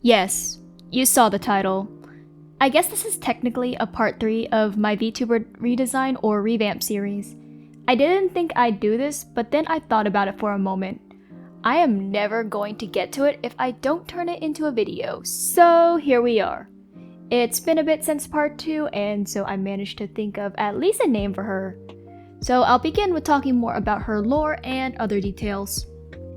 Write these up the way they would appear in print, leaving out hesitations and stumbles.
Yes, you saw the title. I guess this is technically a part 3 of my vTuber redesign or revamp series. I didn't think I'd do this, but then I thought about it for a moment. I am never going to get to it if I don't turn it into a video, so here we are. It's been a bit since part 2, and so I managed to think of at least a name for her. So I'll begin with talking more about her lore and other details.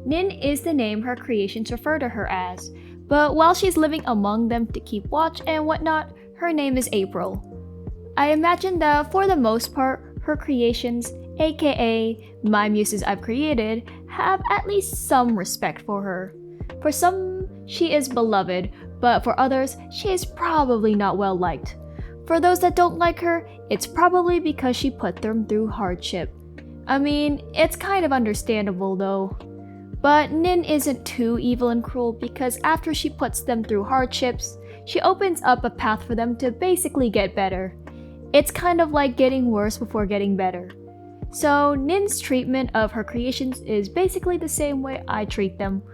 Nin is the name her creations refer to her as, but while she's living among them to keep watch and whatnot, her name is April. I imagine that for the most part, her creations, aka my muses I've created, have at least some respect for her. For some, she is beloved, but for others, she is probably not well liked. For those that don't like her, it's probably because she put them through hardship. I mean, it's kind of understandable though. But Nin isn't too evil and cruel because after she puts them through hardships, she opens up a path for them to basically get better. It's kind of like getting worse before getting better. So Nin's treatment of her creations is basically the same way I treat them.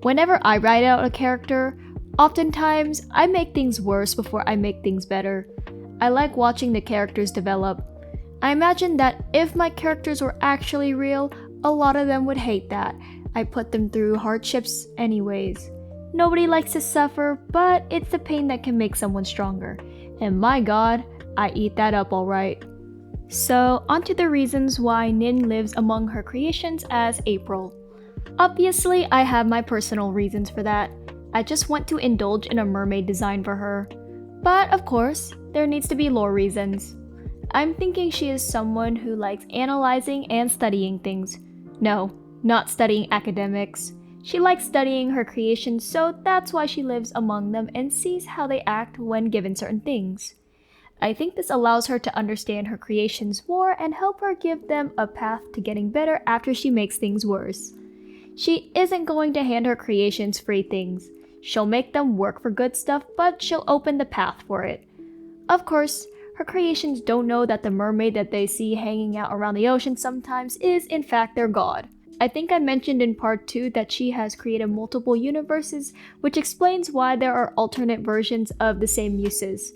Whenever I write out a character, oftentimes I make things worse before I make things better. I like watching the characters develop. I imagine that if my characters were actually real, a lot of them would hate that. I put them through hardships anyways. Nobody likes to suffer, but it's the pain that can make someone stronger. And my god, I eat that up alright. So, onto the reasons why Nin lives among her creations as April. Obviously, I have my personal reasons for that. I just want to indulge in a mermaid design for her. But of course, there needs to be lore reasons. I'm thinking she is someone who likes analyzing and studying things. No, not studying academics. She likes studying her creations, so that's why she lives among them and sees how they act when given certain things. I think this allows her to understand her creations more and help her give them a path to getting better after she makes things worse. She isn't going to hand her creations free things. She'll make them work for good stuff, but she'll open the path for it. Of course, her creations don't know that the mermaid that they see hanging out around the ocean sometimes is in fact their god. I think I mentioned in part 2 that she has created multiple universes, which explains why there are alternate versions of the same muses.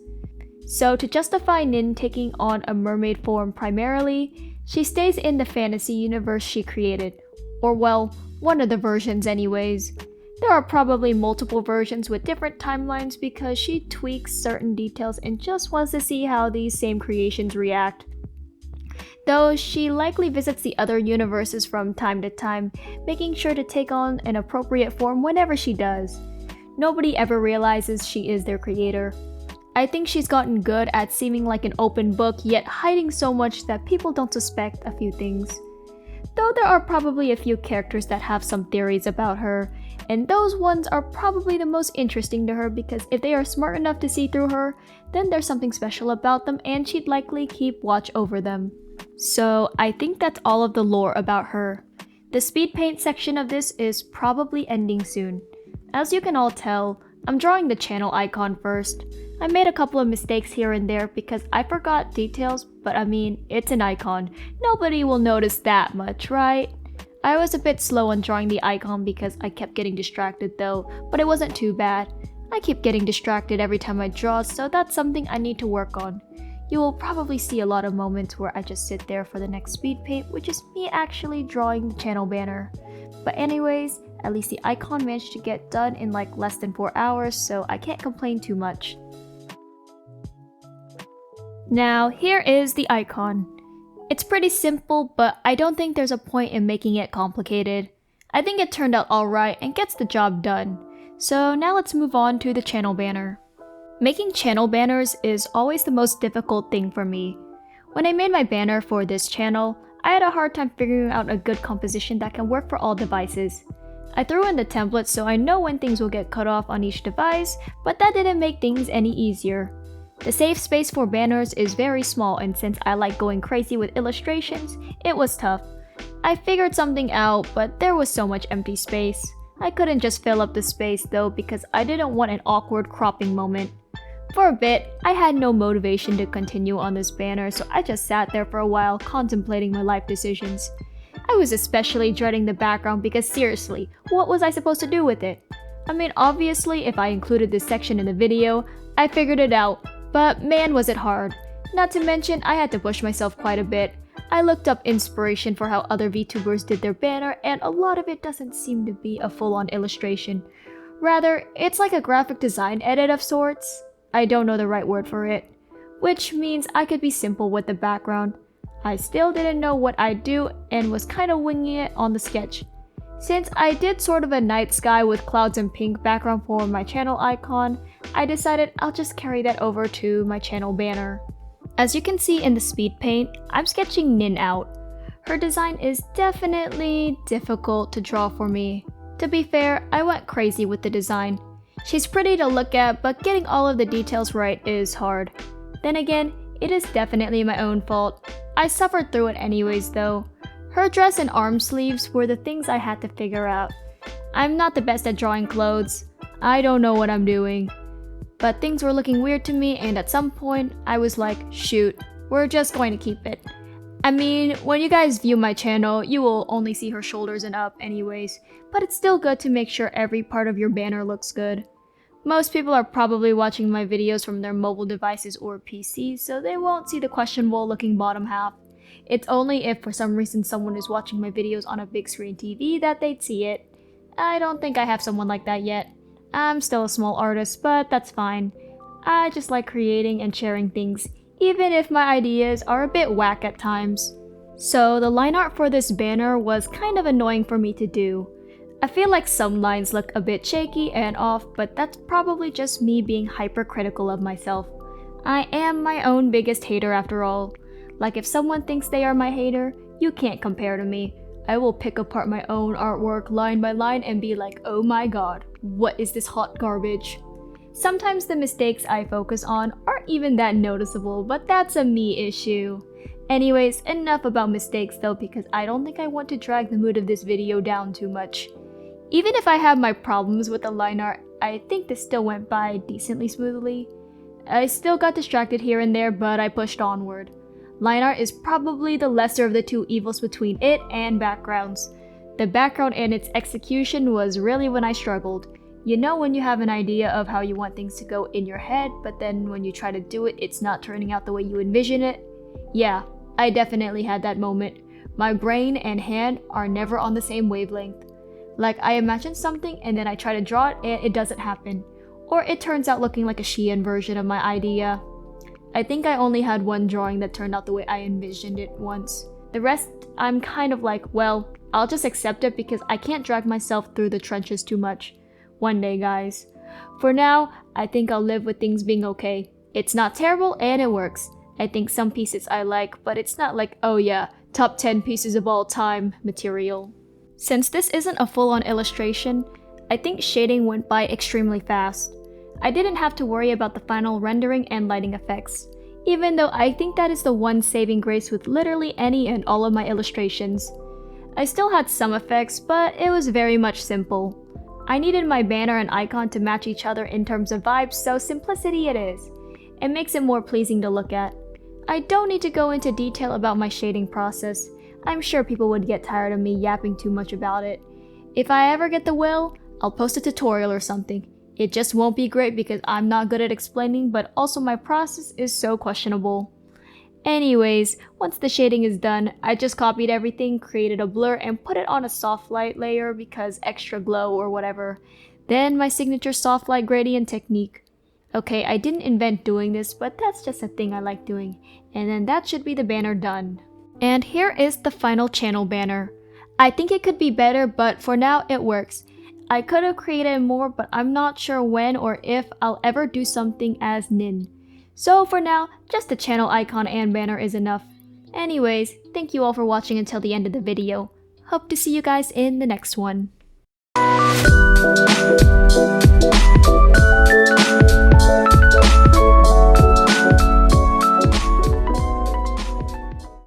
So to justify Nin taking on a mermaid form primarily, she stays in the fantasy universe she created. Or well, one of the versions anyways. There are probably multiple versions with different timelines because she tweaks certain details and just wants to see how these same creations react. Though she likely visits the other universes from time to time, making sure to take on an appropriate form whenever she does. Nobody ever realizes she is their creator. I think she's gotten good at seeming like an open book, yet hiding so much that people don't suspect a few things. Though there are probably a few characters that have some theories about her, and those ones are probably the most interesting to her because if they are smart enough to see through her, then there's something special about them and she'd likely keep watch over them. So I think that's all of the lore about her. The speed paint section of this is probably ending soon. As you can all tell, I'm drawing the channel icon first. I made a couple of mistakes here and there because I forgot details, but I mean, it's an icon. Nobody will notice that much, right? I was a bit slow on drawing the icon because I kept getting distracted though, but it wasn't too bad. I keep getting distracted every time I draw, so that's something I need to work on. You will probably see a lot of moments where I just sit there for the next speed paint, which is me actually drawing the channel banner. But anyways, at least the icon managed to get done in like less than 4 hours, so I can't complain too much. Now, here is the icon. It's pretty simple, but I don't think there's a point in making it complicated. I think it turned out alright and gets the job done. So now let's move on to the channel banner. Making channel banners is always the most difficult thing for me. When I made my banner for this channel, I had a hard time figuring out a good composition that can work for all devices. I threw in the template so I know when things will get cut off on each device, but that didn't make things any easier. The safe space for banners is very small, and since I like going crazy with illustrations, it was tough. I figured something out, but there was so much empty space. I couldn't just fill up the space though because I didn't want an awkward cropping moment. For a bit, I had no motivation to continue on this banner, so I just sat there for a while contemplating my life decisions. I was especially dreading the background because seriously, what was I supposed to do with it? I mean, obviously, if I included this section in the video, I figured it out, but man was it hard. Not to mention, I had to push myself quite a bit. I looked up inspiration for how other VTubers did their banner, and a lot of it doesn't seem to be a full-on illustration. Rather, it's like a graphic design edit of sorts. I don't know the right word for it. Which means I could be simple with the background. I still didn't know what I'd do and was kinda winging it on the sketch. Since I did sort of a night sky with clouds and pink background for my channel icon, I decided I'll just carry that over to my channel banner. As you can see in the speed paint, I'm sketching Nin out. Her design is definitely difficult to draw for me. To be fair, I went crazy with the design. She's pretty to look at, but getting all of the details right is hard. Then again, it is definitely my own fault. I suffered through it anyways though. Her dress and arm sleeves were the things I had to figure out. I'm not the best at drawing clothes. I don't know what I'm doing. But things were looking weird to me, and at some point, I was like, shoot, we're just going to keep it. I mean, when you guys view my channel, you will only see her shoulders and up anyways, but it's still good to make sure every part of your banner looks good. Most people are probably watching my videos from their mobile devices or PCs, so they won't see the questionable looking bottom half. It's only if for some reason someone is watching my videos on a big screen TV that they'd see it. I don't think I have someone like that yet. I'm still a small artist, but that's fine. I just like creating and sharing things, even if my ideas are a bit whack at times. So the line art for this banner was kind of annoying for me to do. I feel like some lines look a bit shaky and off, but that's probably just me being hypercritical of myself. I am my own biggest hater after all. Like if someone thinks they are my hater, you can't compare to me. I will pick apart my own artwork line by line and be like, oh my god, what is this hot garbage? Sometimes the mistakes I focus on aren't even that noticeable, but that's a me issue. Anyways, enough about mistakes though, because I don't think I want to drag the mood of this video down too much. Even if I have my problems with the line art, I think this still went by decently smoothly. I still got distracted here and there, but I pushed onward. Line art is probably the lesser of the two evils between it and backgrounds. The background and its execution was really when I struggled. You know when you have an idea of how you want things to go in your head, but then when you try to do it, it's not turning out the way you envision it? Yeah, I definitely had that moment. My brain and hand are never on the same wavelength. Like I imagine something and then I try to draw it and it doesn't happen. Or it turns out looking like a Shein version of my idea. I think I only had one drawing that turned out the way I envisioned it once. The rest, I'm kind of like, well, I'll just accept it because I can't drag myself through the trenches too much. One day, guys. For now, I think I'll live with things being okay. It's not terrible and it works. I think some pieces I like, but it's not like, oh yeah, top 10 pieces of all time material. Since this isn't a full-on illustration, I think shading went by extremely fast. I didn't have to worry about the final rendering and lighting effects, even though I think that is the one saving grace with literally any and all of my illustrations. I still had some effects, but it was very much simple. I needed my banner and icon to match each other in terms of vibes, so simplicity it is. It makes it more pleasing to look at. I don't need to go into detail about my shading process. I'm sure people would get tired of me yapping too much about it. If I ever get the will, I'll post a tutorial or something. It just won't be great because I'm not good at explaining, but also my process is so questionable. Anyways, once the shading is done, I just copied everything, created a blur, and put it on a soft light layer because extra glow or whatever. Then my signature soft light gradient technique. Okay, I didn't invent doing this, but that's just a thing I like doing. And then that should be the banner done. And here is the final channel banner. I think it could be better, but for now it works. I could have created more, but I'm not sure when or if I'll ever do something as Nin. So for now, just the channel icon and banner is enough. Anyways, thank you all for watching until the end of the video. Hope to see you guys in the next one.